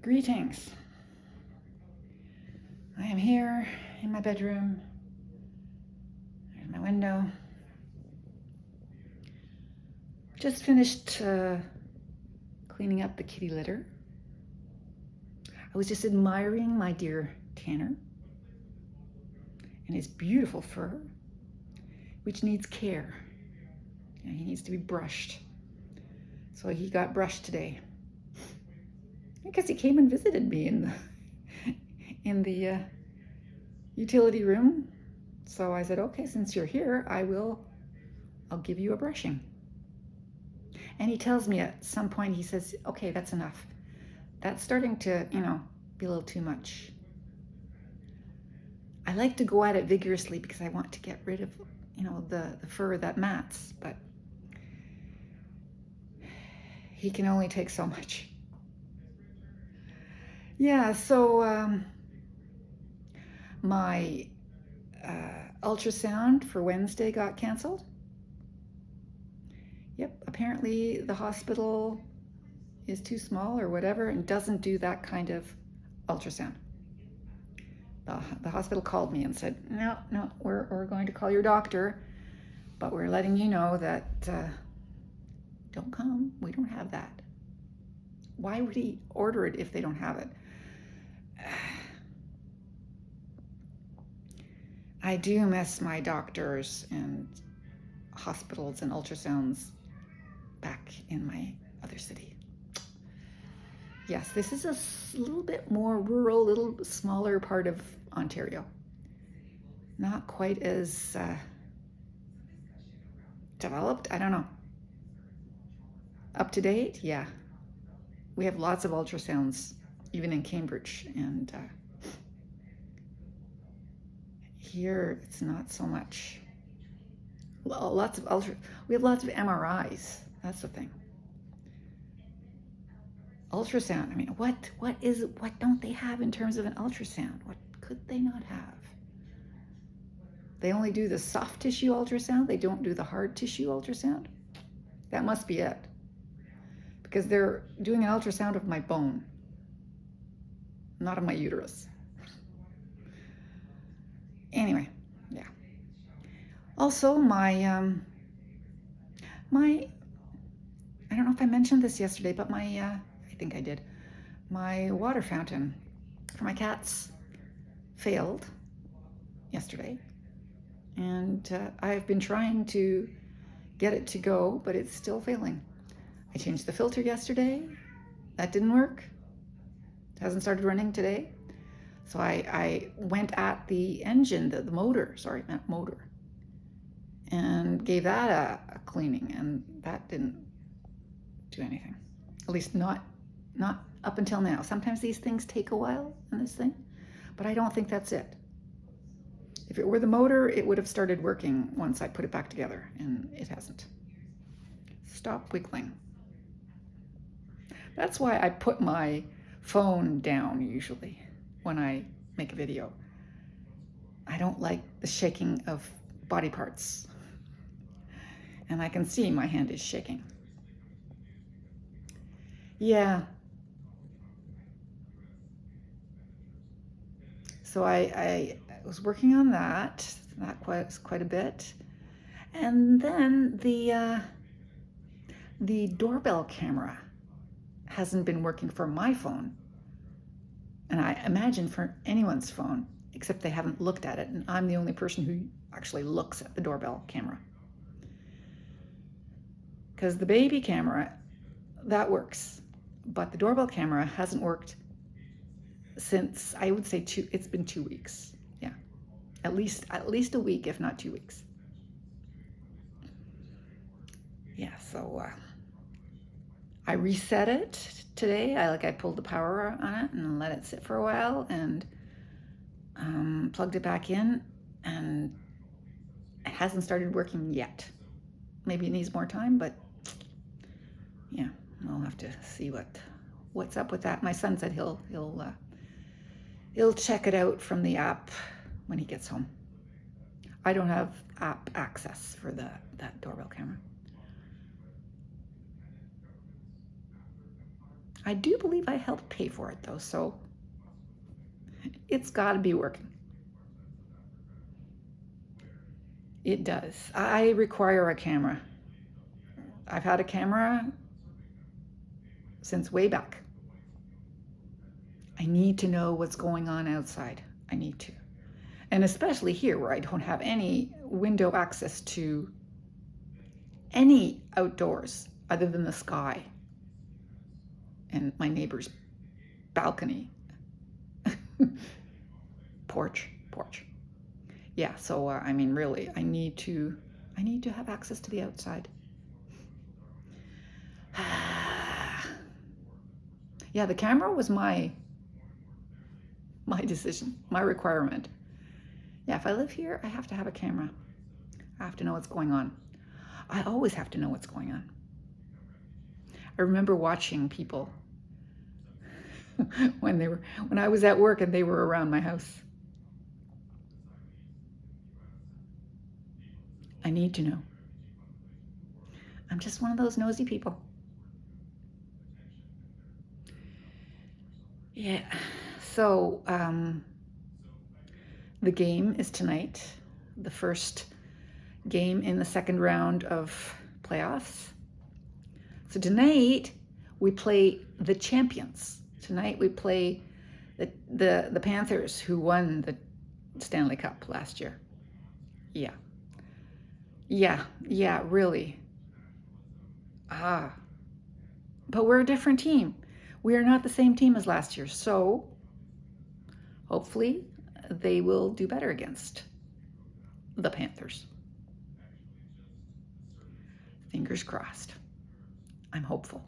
Greetings. I am here in my bedroom. There's my window. Just finished cleaning up the kitty litter. I was just admiring my dear Tanner and his beautiful fur, which needs care. He needs to be brushed. So he got brushed today. I guess he came and visited me in the utility room. So I said, okay, since you're here, I'll give you a brushing. And he tells me at some point, he says, okay, that's enough. That's starting to, be a little too much. I like to go at it vigorously because I want to get rid of, the fur that mats, but he can only take so much. Yeah, so my ultrasound for Wednesday got canceled. Yep, apparently the hospital is too small or whatever and doesn't do that kind of ultrasound. The hospital called me and said, no, we're going to call your doctor, but we're letting you know that don't come, we don't have that. Why would he order it if they don't have it? I do miss my doctors and hospitals and ultrasounds back in my other city. Yes, this is a little bit more rural, little smaller part of Ontario. Not quite as developed, I don't know. Up to date, yeah. We have lots of ultrasounds, even in Cambridge, and here it's not so much. Well, we have lots of MRIs. That's the thing. Ultrasound. I mean, what don't they have in terms of an ultrasound? What could they not have? They only do the soft tissue ultrasound. They don't do the hard tissue ultrasound. That must be it. Because they're doing an ultrasound of my bone, not of my uterus. Anyway, yeah. Also, my I don't know if I mentioned this yesterday, but I think I did. My water fountain for my cats failed yesterday, and I've been trying to get it to go, but it's still failing. I changed the filter yesterday. That didn't work. It hasn't started running today. So I went at the engine, the motor, and gave that a cleaning, and that didn't do anything. At least not up until now. Sometimes these things take a while in this thing, but I don't think that's it. If it were the motor, it would have started working once I put it back together, and it hasn't. Stop wiggling. That's why I put my phone down usually when I make a video. I don't like the shaking of body parts. And I can see my hand is shaking. Yeah. So I was working on that. That was quite a bit. And then the doorbell camera hasn't been working for my phone. And I imagine for anyone's phone, except they haven't looked at it. And I'm the only person who actually looks at the doorbell camera. Because the baby camera, that works. But the doorbell camera hasn't worked since, I would say, it's been 2 weeks. Yeah. At least a week, if not 2 weeks. Yeah, so I reset it today. I pulled the power on it and let it sit for a while and plugged it back in, and it hasn't started working yet. Maybe it needs more time, but yeah, I'll have to see what's up with that. My son said he'll check it out from the app when he gets home. I don't have app access for that doorbell camera. I do believe I helped pay for it though, so it's got to be working. It does. I require a camera. I've had a camera since way back. I need to know what's going on outside. I need to. And especially here where I don't have any window access to any outdoors other than the sky and my neighbor's balcony. porch. Yeah, so I mean really I need to have access to the outside. Yeah, the camera was my decision, my requirement. Yeah, if I live here, I have to have a camera. I have to know what's going on. I always have to know what's going on. I remember watching people when I was at work and they were around my house. I need to know. I'm just one of those nosy people. Yeah, so the game is tonight, the first game in the second round of playoffs. So tonight we play the champions. Tonight we play the Panthers, who won the Stanley Cup last year. Yeah, really. But we're a different team. We are not the same team as last year, so hopefully they will do better against the Panthers. Fingers crossed. I'm hopeful.